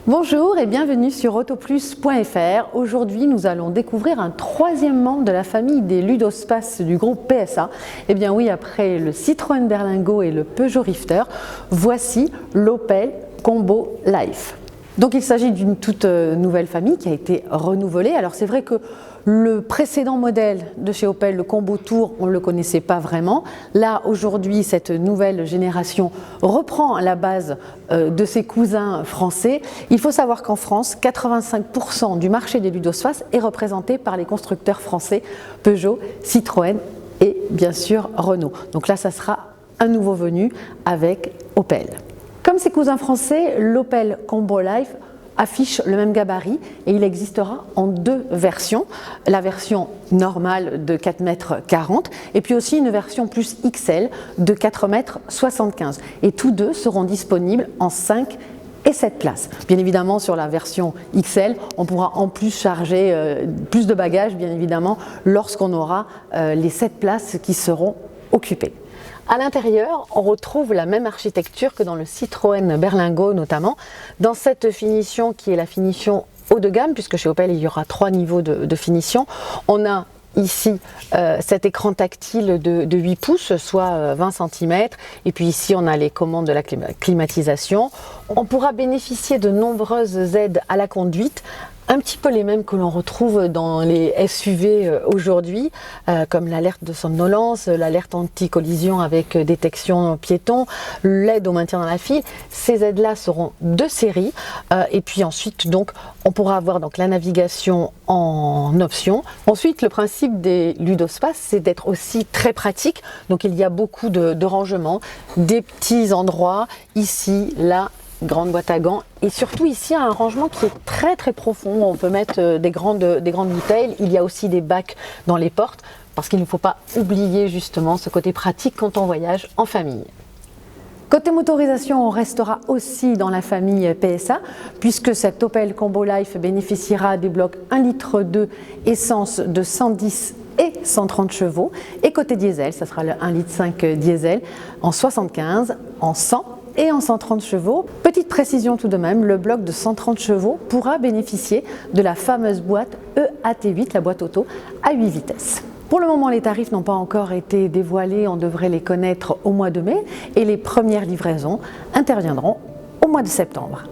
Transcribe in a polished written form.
Bonjour et bienvenue sur autoplus.fr. Aujourd'hui, nous allons découvrir un troisième membre de la famille des Ludospace du groupe PSA. Eh bien oui, après le Citroën Berlingo et le Peugeot Rifter, voici l'Opel Combo Life. Donc il s'agit d'une toute nouvelle famille qui a été renouvelée. Alors c'est vrai que le précédent modèle de chez Opel, le Combo Tour, on ne le connaissait pas vraiment. Là, aujourd'hui, cette nouvelle génération reprend la base de ses cousins français. Il faut savoir qu'en France, 85% du marché des Ludospace est représenté par les constructeurs français Peugeot, Citroën et bien sûr Renault. Donc là, ça sera un nouveau venu avec Opel. Comme ses cousins français, l'Opel Combo Life affiche le même gabarit et il existera en deux versions. La version normale de 4,40 m et puis aussi une version plus XL de 4,75 m. Et tous deux seront disponibles en 5 et 7 places. Bien évidemment, sur la version XL, on pourra en plus charger plus de bagages, bien évidemment, lorsqu'on aura les 7 places qui seront occupées. À l'intérieur, on retrouve la même architecture que dans le Citroën Berlingo notamment, dans cette finition qui est la finition haut de gamme, puisque chez Opel il y aura 3 niveaux de finition. On a ici cet écran tactile de 8 pouces, soit 20 cm, et puis ici on a les commandes de la climatisation. On pourra bénéficier de nombreuses aides à la conduite, un petit peu les mêmes que l'on retrouve dans les SUV aujourd'hui, comme l'alerte de somnolence, l'alerte anti-collision avec détection piéton, l'aide au maintien dans la file. Ces aides-là seront de série, et puis ensuite donc on pourra avoir donc la navigation en option. Ensuite, le principe des Ludospace, c'est d'être aussi très pratique. Donc il y a beaucoup de rangements, des petits endroits ici, là. Grande boîte à gants et surtout ici un rangement qui est très profond. On peut mettre des grandes bouteilles. Il y a aussi des bacs dans les portes parce qu'il ne faut pas oublier justement ce côté pratique quand on voyage en famille. Côté motorisation, on restera aussi dans la famille PSA puisque cette Opel Combo Life bénéficiera des blocs 1,2 litre essence de 110 et 130 chevaux. Et côté diesel, ça sera le 1,5 litre diesel en 75, en 100 et en 130 chevaux. Petite précision tout de même, le bloc de 130 chevaux pourra bénéficier de la fameuse boîte EAT8, la boîte auto à 8 vitesses. Pour le moment, les tarifs n'ont pas encore été dévoilés, on devrait les connaître au mois de mai et les premières livraisons interviendront au mois de septembre.